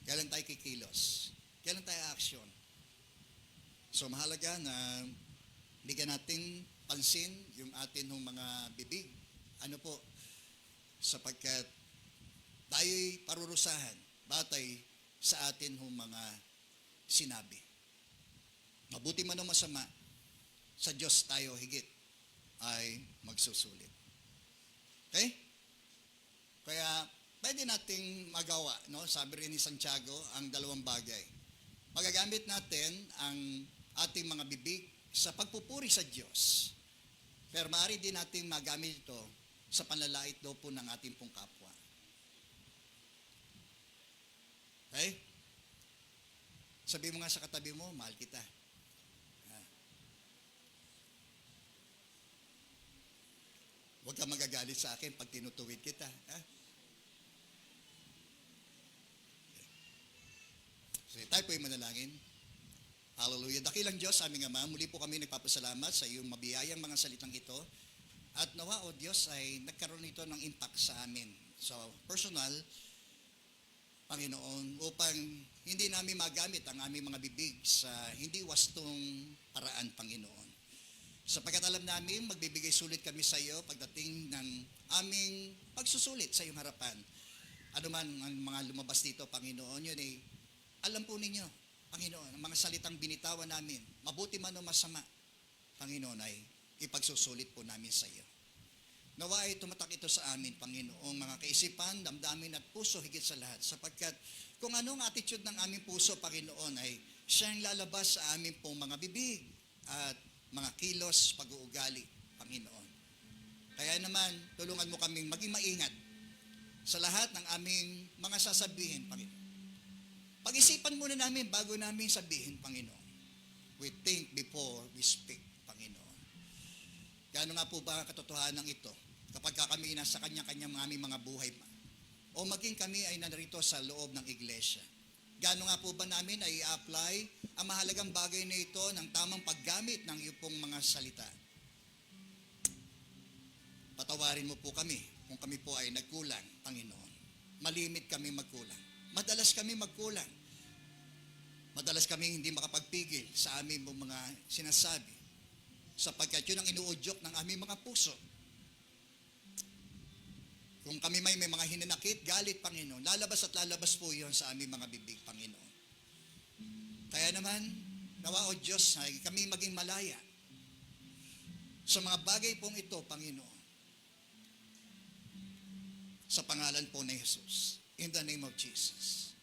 Kailan tayo kikilos? Kailan tayo action? So mahalaga na bigyan nating pansin yung atin hong mga bibig. Ano po? Sapagkat tayo'y parurusahan batay sa atin hong mga sinabi. Mabuti man o masama, sa Diyos tayo higit ay magsusulit. Okay? Kaya pwede nating magawa, no? Sabi rin ni Santiago, ang dalawang bagay. Magagamit natin ang ating mga bibig sa pagpupuri sa Diyos. Pero maaari din nating magamit ito sa panlalait daw po ng ating pong kapwa. Okay? Sabi mo nga sa katabi mo, mahal kita. Huwag kang magagalit sa akin pag tinutuwid kita. So, tayo po'y manalangin. Hallelujah. Dakilang Diyos, aming Ama, muli po kami nagpapasalamat sa iyong mabiyayang mga salitang ito. At nawa, O Diyos, ay nagkaroon ito ng impact sa amin. So, personal, Panginoon, upang hindi namin magamit ang aming mga bibig sa hindi wastong paraan, Panginoon. Sapagkat alam namin, magbibigay sulit kami sa iyo pagdating ng aming pagsusulit sa iyong harapan. Ano man ang mga lumabas dito, Panginoon, yun ay alam po ninyo, Panginoon, ang mga salitang binitawan namin, mabuti man o masama, Panginoon, ay ipagsusulit po namin sa iyo. Nawa ay tumatak ito sa amin, Panginoong mga kaisipan, damdamin at puso higit sa lahat. Sapagkat kung anong attitude ng aming puso, Panginoon, ay siyang lalabas sa amin pong mga bibig at mga kilos, pag-uugali, Panginoon. Kaya naman, tulungan mo kaming maging maingat sa lahat ng aming mga sasabihin, Panginoon. Pag-isipan muna namin bago namin sabihin, Panginoon. We think before we speak, Panginoon. Gaano nga po ba katotohanan ito? Kapag kami nasa kanya-kanya aming mga buhay pa. O maging kami ay narito sa loob ng iglesia. Gaano nga po ba namin ay i-apply ang mahalagang bagay na ito ng tamang paggamit ng iyong pong mga salita? Patawarin mo po kami kung kami po ay nagkulang, Panginoon. Malimit kami magkulang. Madalas kami magkulang. Madalas kami hindi makapagpigil sa aming mga sinasabi. Sapagkat yun ang inuudyok ng aming mga puso. Kung kami may mga hinanakit, galit, Panginoon, lalabas at lalabas po yun sa aming mga bibig, Panginoon. Kaya naman, nawa o Diyos, ay kami maging malaya sa mga bagay pong ito, Panginoon. Sa pangalan po ni Jesus. In the name of Jesus.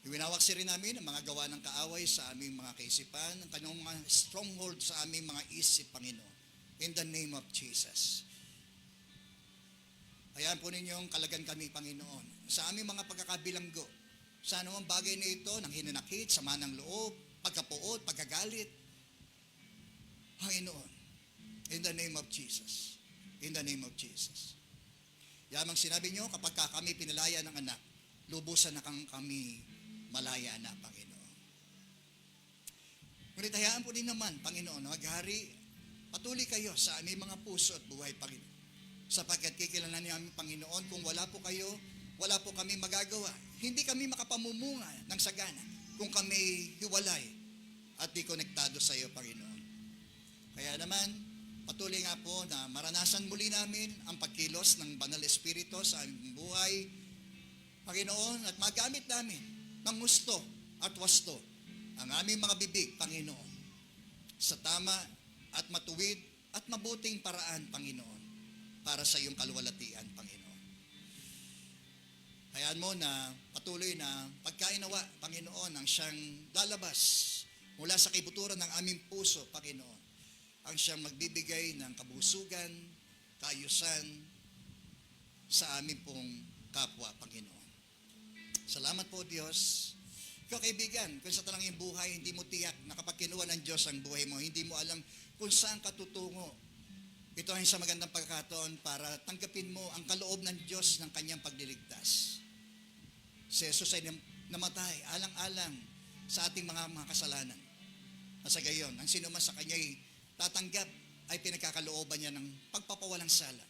Iwinawaksi rin namin ang mga gawa ng kaaway sa aming mga kaisipan, ang kanyang mga stronghold sa aming mga isip, Panginoon. In the name of Jesus. Hayaan po ninyong kalagan kami, Panginoon, sa aming mga pagkakabilanggo. Sa anumang bagay na ito, ng hinanakit, sama ng loob, pagkapuot, pagkagalit. Panginoon, in the name of Jesus. In the name of Jesus. Yamang sinabi nyo, kapag kami pinalaya ng anak, lubusan na kami malaya na, Panginoon. Ngunit hayaan po din naman, Panginoon, maghari, patuloy kayo sa aming mga puso at buhay, Panginoon. Sapagkat kikilalan niyo aming Panginoon, kung wala po kayo, wala po kami magagawa. Hindi kami makapamumunga ng sagana kung kami hiwalay at di konektado sa iyo, Panginoon. Kaya naman, patuloy nga po na maranasan muli namin ang pagkilos ng Banal Espiritu sa aming buhay, Panginoon, at magamit namin ng gusto at wasto ang aming mga bibig, Panginoon, sa tama at matuwid at mabuting paraan, Panginoon, para sa iyong kaluwalhatian, Panginoon. Hayaan mo na patuloy na pagkainawa, Panginoon, ang siyang lalabas mula sa kibuturan ng aming puso, Panginoon, ang siyang magbibigay ng kabusugan, kaayusan sa aming pong kapwa, Panginoon. Salamat po, Diyos. Ikaw, kaibigan, kung sa talang iyong buhay, hindi mo tiyak na kapag kinuha ng Diyos ang buhay mo, hindi mo alam kung saan ka tutungo. Ito ay sa magandang pagkakataon para tanggapin mo ang kaloob ng Diyos ng kanyang pagliligtas. Si Jesus ay namatay alang-alang sa ating mga kasalanan. Sa gayon, ang sino man sa kanya ay tatanggap ay pinagkakalooban niya ng pagpapawalang sala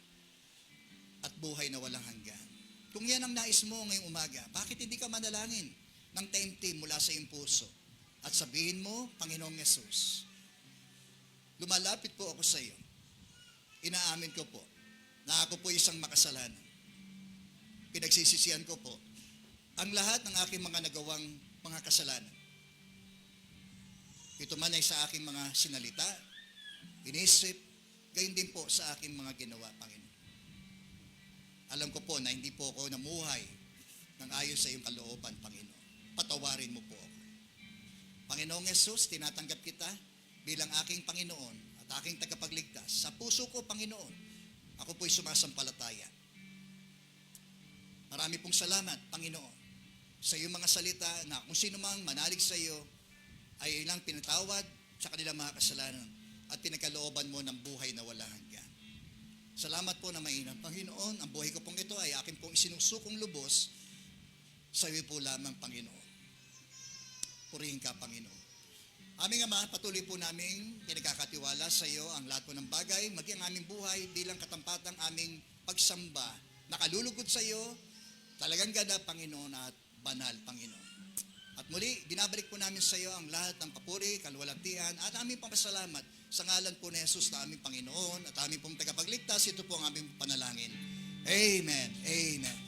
at buhay na walang hanggan. Kung yan ang nais mo ngayong umaga, bakit hindi ka manalangin ng taimtim mula sa iyong puso at sabihin mo, Panginoong Yesus, lumalapit po ako sa iyo. Inaamin ko po na ako po isang makasalanan. Pinagsisisihan ko po ang lahat ng aking mga nagawang mga kasalanan. Ito man ay sa aking mga sinalita, inisip, gayon din po sa aking mga ginawa, Panginoon. Alam ko po na hindi po ako namuhay ng ayon sa iyong kalooban, Panginoon. Patawarin mo po ako. Panginoong Yesus, tinatanggap kita bilang aking Panginoon at aking tagapagligtas. Sa puso ko, Panginoon, ako po'y sumasampalataya. Marami pong salamat, Panginoon, sa iyong mga salita na kung sino mang manalig sa iyo ay ilang pinatawad sa kanilang mga kasalanan at pinagkalooban mo ng buhay na walang hanggan. Salamat po na mainam, Panginoon. Ang buhay ko pong ito ay akin pong isinusukong lubos sa iyo po lamang, Panginoon. Purihin ka, Panginoon. Aming Ama, patuloy po naming pinagkakatiwala sa iyo ang lahat po ng bagay, maging ang aming buhay bilang katampatang aming pagsamba, nakalulugod sa iyo, talagang ganda, Panginoon, at banal, Panginoon. At muli, binabalik po namin sa iyo ang lahat ng papuri, kalwalatian, at aming papasalamat sa ngalan po ni Jesus na aming Panginoon at aming pong tagapagligtas. Ito po ang aming panalangin. Amen. Amen.